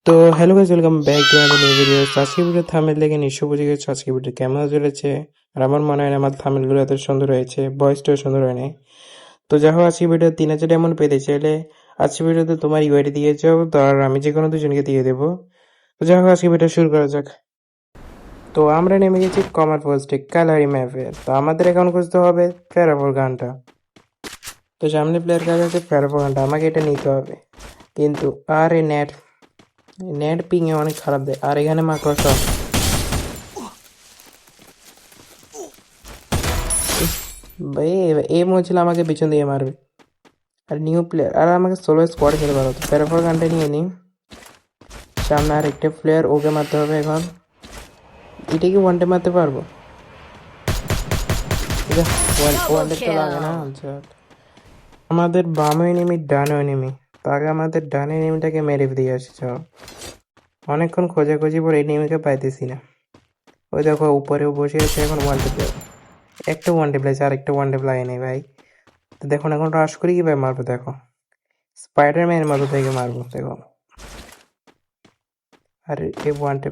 তো hello guys, welcome back to another new video. আজকে video thumbnail দেখে নিশ্চয় বুঝে গেছো আজকে ভিডিও কেমন চলেছে। আর আমার মনে হয় না আমার থাম্বনেলগুলো এত সুন্দর হয়েছে, ভয়েসটাও সুন্দর হয় নাই। তো যাই হোক, আজকে ভিডিও 3,000 এমন পেতে চাইলে আজকে ভিডিওতে তোমার ইউআইডি দিয়ে যাও, তো আর আমি যে কোনো দুজনকে দিয়ে দেবো। তো যাই হোক, আজকে ভিডিও শুরু করা যাক। তো আমরা নেমে গেছি কমার পোস্টে কালারি ম্যাপে। তো আমাদের এখন খুঁজতে হবে ফেরাফোর গানটা। তো সামনে প্লেয়ার কাছে আছে ফেরাফোর গানটা, আমাকে এটা নিতে হবে। কিন্তু আরে নেট নেট পিং এ অনেক খারাপ দেয়। আর এখানে মাকড়সা, ভাই এ মনে হচ্ছিল আমাকে পিছন দিয়ে মারবে। আর নিউ প্লেয়ার, আর আমাকে সোলো স্কোয়াড খেলে ভালো হতো। প্যারাফর গানটা নিয়ে নিই। সামনে আর একটা প্লেয়ার, ওকে মারতে হবে এখন। এটা কি ওয়ানটে মারতে পারবো? ওয়ানটে তো লাগে না। আচ্ছা, আমাদের বামে এনিমি ডানে এনিমি। তো আগে আমাদের ডানে এনিমিটাকে মেরে দিয়ে আসি। চল, অনেকক্ষণ খোঁজাখুঁজি পরে এনিমিকে পাইতেছি না। ওই দেখো উপরেও বসে আছে এখন ওয়ানটে প্লেয়ার। একটা ওয়ানটে প্লেয়ার, আর একটা ওয়ানটে প্লেয়ার নেই ভাই। তো দেখুন এখন রাশ করি কিভাবে মারবো, দেখো স্পাইডারম্যানের মতো থেকে মারবো দেখো। আরে এ ওয়ানটে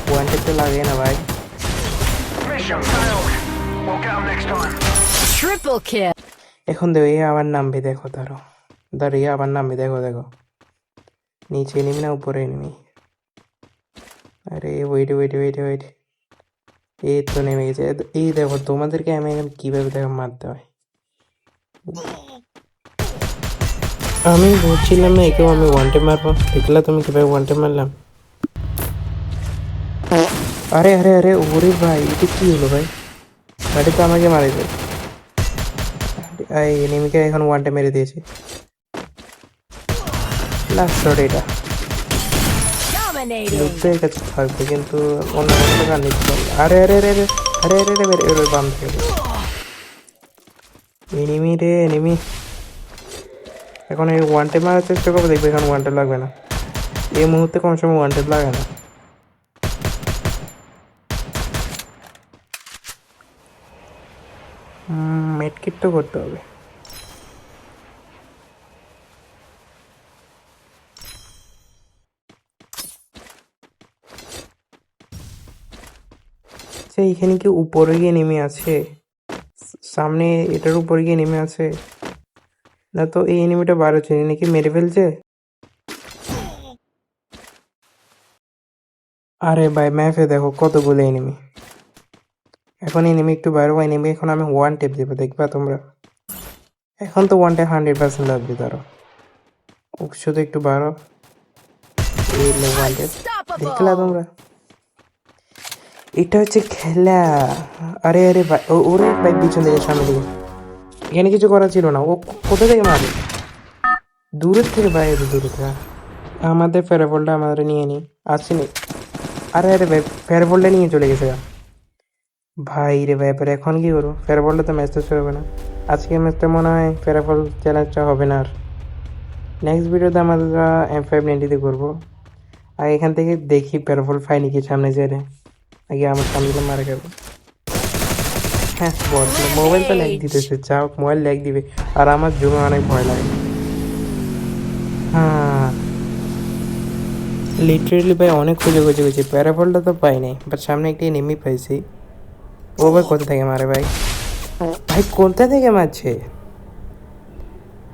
ওয়ানটে তো লাগে না ভাই। Triple kill. এখন দেখো এ আবার নামবে, দেখো ধরো ধরো এ আবার নামবে, দেখো দেখো নিচে এনিমি না উপরে এনিমি। আরে ওয়েট ওয়েট ওয়েট ওয়েট, এই তো নেমে গেছে। এই দেখো তোমাদেরকে আমি এখন কিভাবে দেখো মারতে হয়। আমি বলছিলাম না একেও আমি ওয়ানটে মারবো, দেখলা তুমি কিভাবে ওয়ানটে মারলাম। আরে আরে আরে ওরে ভাই, এটা কি হলো ভাই? গাড়ি তো আমাকে মারে দেয়। এই এনিমিকে এখন ওয়ানটে মেরে দিয়েছি। লাস্ট শট এটা। Dominating. লুকটাই কাছে থাকবে কিন্তু অন্য কোনো গান নিতে পারবে। আরে আরে আরে আরে আরে আরে আরে আরে আরে বাম থেকে এনিমি রে এনিমি। এখন এই ওয়ানটে মারার চেষ্টা করবো, দেখবে এখন ওয়ানটে লাগবে না। এই মুহূর্তে কোনো সময় ওয়ানটে লাগে না। মেডকিট তো করতে হবে। আচ্ছা, এখানে কি উপরে গিয়ে নেমে আছে? সামনে এটার উপরে গিয়ে নেমে আছে না? তো এই এনিমিটা বার হচ্ছে নাকি মেরে ফেলছে? আরে ভাই ম্যাপে দেখো কতগুলো এনিমি। এখন এনিমি একটু বাইরে এনিমি, এখন আমি ওয়ান টেপ দেবো, দেখবা তোমরা। এখন তো ওয়ানটা 100% লাগবে, ধরো শুধু একটু বাড়ো। এই ওয়ান টেপ দেখলা Unstoppable. তোমরা, এটা হচ্ছে খেলা। আরে আরে ভাই ওরে ভাই পিছন থেকে সামনে দিকে। এখানে কিছু করা ছিল না, ও কোথা থেকে মারে? দূরের থেকে ভাই, এত দূরে থেকে। আমাদের ফেরাফলটা আমাদের নিয়ে নিই, আসেনি। আরে আরে ভাই ফেরাফলটা নিয়ে চলে গেছে ভাই রে ভাই। এবার এখন কি করবো? ফেরাফলটা তো ম্যাচ তো শুরু হবে না আজকের ম্যাচটা, মনে হয় ফেরাফল চ্যালেঞ্জটা হবে না। আর নেক্সট ভিডিওতে আমরা M590 করবো। আর এখান থেকে দেখি ফেরাফল পাই নাকি সামনে যেতে। আগে আমার সামনে মারা যাবো। হ্যাঁ বল, মোবাইল তো ল্যাগ দিতেছে, যাও মোবাইল ল্যাগ দিবে। আর আমার জুমে অনেক ভয় লাগে। হ্যাঁ লিটারেলি ভাই অনেক খুঁজে খুঁজে খুঁজে প্যারাফলটা তো পাই নাই, বাট সামনে একটি নেমি পাইছি। ও ভাই কোথা থেকে মারে ভাই? ভাই কোথা থেকে মারছে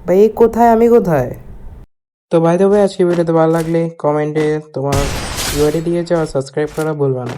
ভাই? এই কোথায়, আমি কোথায়? তো ভাই, তো ভাই আজকে ভিডিওতে ভালো লাগলে কমেন্টে তোমার ইউআইডি দিয়েছে আর সাবস্ক্রাইব করা ভুলবা না।